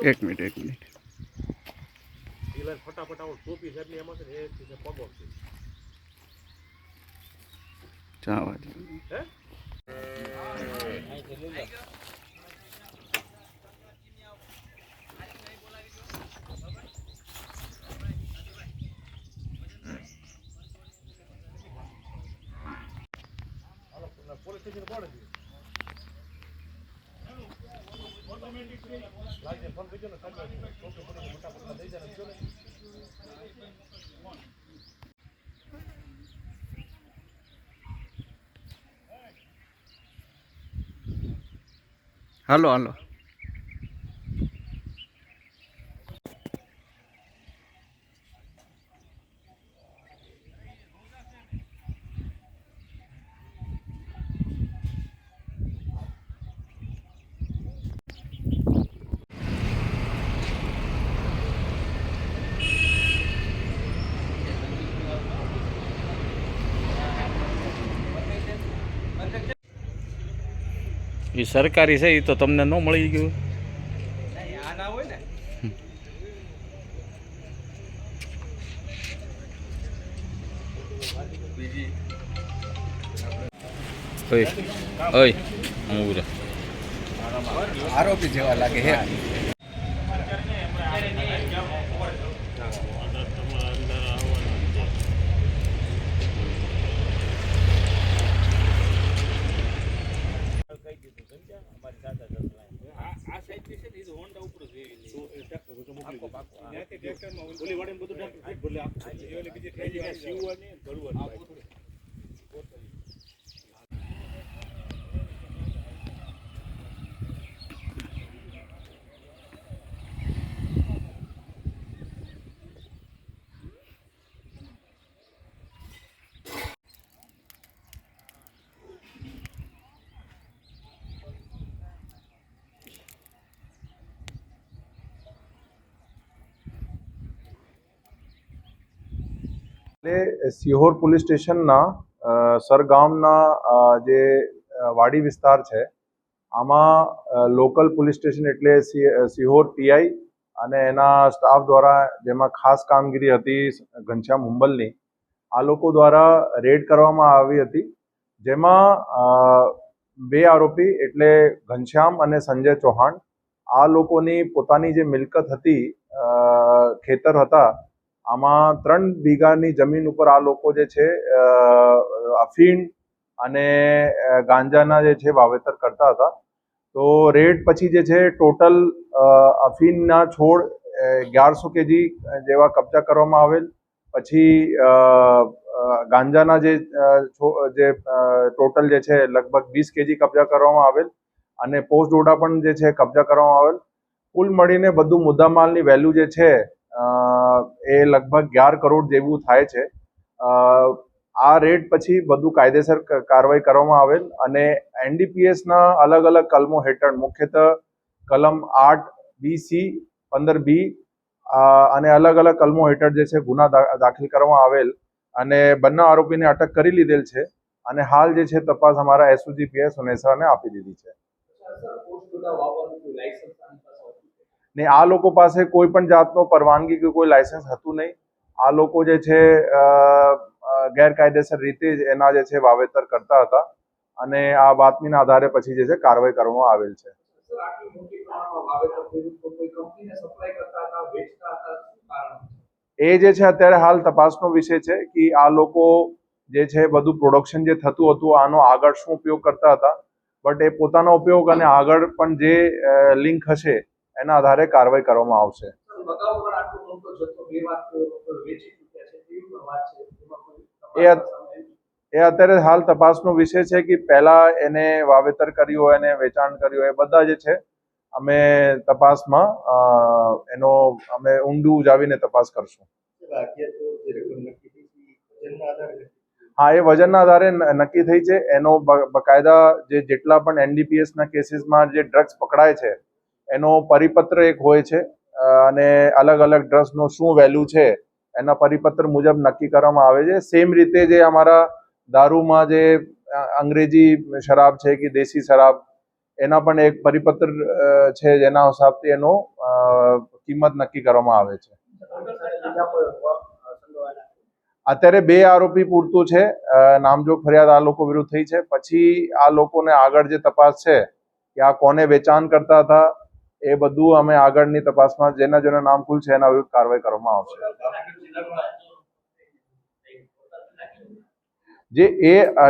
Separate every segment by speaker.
Speaker 1: એક મિનિટ
Speaker 2: ફટાફટ આવો ટોપી સાહેબની એમાં છે ને એ પગો છે
Speaker 1: જવા દે
Speaker 2: હે પોલીસ સ્ટેશન કોણ છે લાગે ફોન કરજો ને ફટાફટ દઈ જાય
Speaker 1: હાલો હાલો એ સરકારી છે એ તો તમને ન મળી ગયું
Speaker 3: આરોપી જેવા લાગે હે
Speaker 4: સિહોર પોલીસ સ્ટેશનના સરગામના જે વાડી વિસ્તાર છે આમાં લોકલ પોલીસ સ્ટેશન એટલે સિહોર પીઆઈ અને એના સ્ટાફ દ્વારા જેમાં ખાસ કામગીરી હતી ઘનશ્યામ હુંબલની આ લોકો દ્વારા રેડ કરવામાં આવી હતી જેમાં બે આરોપી એટલે ઘનશ્યામ અને સંજય ચૌહાણ આ લોકોની પોતાની જે મિલકત હતી ખેતર હતા આમાં 3 વીઘાની જમીન ઉપર આ લોકો જે છે અફીણ અને ગાંજાના જે છે વાવેતર કરતા હતા તો રેડ પછી જે છે ટોટલ અફીણના છોડ 1100 કેજી જેવા કબજા કરવામાં આવેલ પછી ગાંજાના જે ટોટલ જે છે લગભગ 20 કેજી કબજા કરવામાં આવેલ અને પોસ્ટ ડોડા પણ જે છે કબજા કરવામાં આવેલ કુલ મળીને બધું મુદ્દામાલની વેલ્યુ જે છે એ લગભગ 11 કરોડ જેવું થાય છે આ રેડ પછી બધું કાયદેસર કાર્યવાહી કરવામાં આવેલ અને એનડીપીએસના અલગ અલગ કલમો હેઠળ મુખ્યત્વે કલમ 8 BC 15 B અને અલગ અલગ કલમો હેઠળ જે છે ગુના દાખલ કરવામાં આવેલ અને બંને આરોપીને અટક કરી લીધેલ છે અને હાલ જે છે તપાસ અમારા એસઓજી PS ઉનેસાને આપી દીધી છે ને આ લોકો પાસે કોઈ પણ જાતનો પરવાનગી કે કોઈ લાયસન્સ હતું નહીં આ લોકો જે છે ગેરકાયદેસર રીતે જ એના જે છે વાવેતર કરતા હતા અને આ બાતમીના આધારે પછી જે છે કાર્યવાહી કરવામાં આવેલ છે એ જે છે અત્યારે હાલ તપાસનો વિષય છે કે આ લોકો જે છે બધું પ્રોડક્શન જે થતું હતું આનો આગળ શું ઉપયોગ કરતા હતા બટ એ પોતાનો ઉપયોગ અને આગળ પણ જે લિંક હશે એના આધારે કાર્યવાહી કરવામાં આવશે એ અત્યારે હાલ તપાસનો વિષય છે કે પહેલા એને વાવેતર કર્યું હોય અને વેચાણ કર્યું હોય બધા જે છે અમે તપાસમાં એનો અમે ઊંડું ઉજાવીને તપાસ કરશું હા એ વજનના આધારે નક્કી થઈ છે એનો બકાયદા જેટલા પણ એનડીપીએસના કેસીસમાં જે ડ્રગ્સ પકડાય છે એનો પરિપત્ર એક હોય છે અને અલગ અલગ ડ્રગ્સનો શું વેલ્યુ છે એના પરિપત્ર મુજબ નક્કી કરવામાં આવે છે સેમ રીતે જે અમારા દારૂમાં જે અંગ્રેજી શરાબ છે કે દેશી શરાબ એના પણ એક પરિપત્ર છે જેના હિસાબથી એનો કિંમત નક્કી કરવામાં આવે છે. અત્યારે 2 આરોપી પૂરતું છે. નામજોગ ફરિયાદ આ લોકો વિરુદ્ધ થઈ છે. પછી આ લોકોને આગળ જે તપાસ છે કે આ કોને વેચાણ કરતા હતા એ બધું અમે આગળની તપાસમાં જેના નામ ખુલશે એના વિરુદ્ધ કાર્યવાહી કરવામાં આવશે.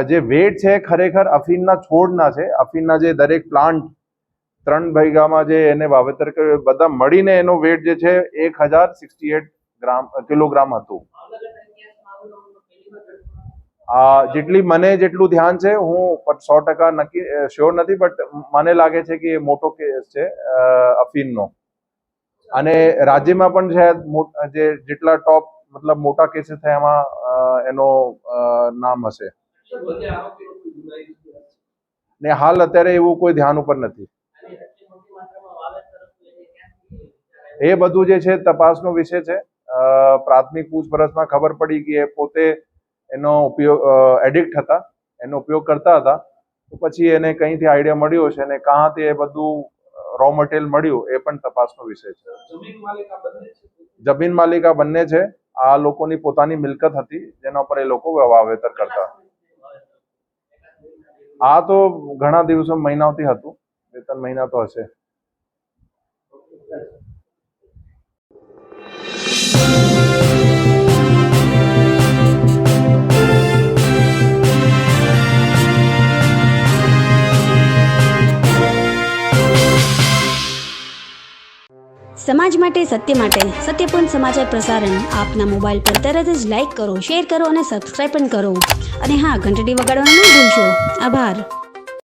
Speaker 4: જે વેટ છે ખરેખર અફીણના છોડના છે. અફીણના જે દરેક પ્લાન્ટ 3 વીઘામાં જે એને વાવેતર કર્યું બધા મળીને એનો વેટ જે છે 1068 કિલોગ્રામ હતું. જેટલું ધ્યાન છે હું 100% નક્કી શ્યોર નથી, બટ મને લાગે છે કે એ મોટો કેસ છે અફીણનો. અને રાજ્યમાં પણ છે જેટલા ટોપ મતલબ મોટા કેસીસ થયા એમાં એનો નામ હશે. ને હાલ અત્યારે એવું કોઈ ધ્યાન ઉપર નથી. એ બધું જે છે તપાસનો વિષય છે. પ્રાથમિક પૂછપરછમાં ખબર પડી કે એ પોતે એનો ઉપયોગ એડિક્ટ હતા, એનો ઉપયોગ કરતા હતા. તો પછી એને કંઈથી આઈડિયા મળ્યો છે અને ક્યાંથી એ બધું રો મટીરિયલ મળ્યું એ પણ તપાસનો વિષય છે. જમીન માલિક આ બંને છે. આ લોકોની પોતાની મિલકત હતી જેના ઉપર એ લોકો વાવેતર કરતા. આ તો ઘણા દિવસો મહિનાઓથી હતું, 2-3 મહિના તો હશે.
Speaker 5: સમાજ માટે, સત્ય માટે, સત્યપૂર્ણ સમાચાર પ્રસારણ આપના મોબાઈલ પર તરત જ લાઈક કરો, શેર કરો અને સબસ્ક્રાઈબ પણ કરો. અને હા, ઘંટડી વગાડવાનું ન ભૂલશો. આભાર.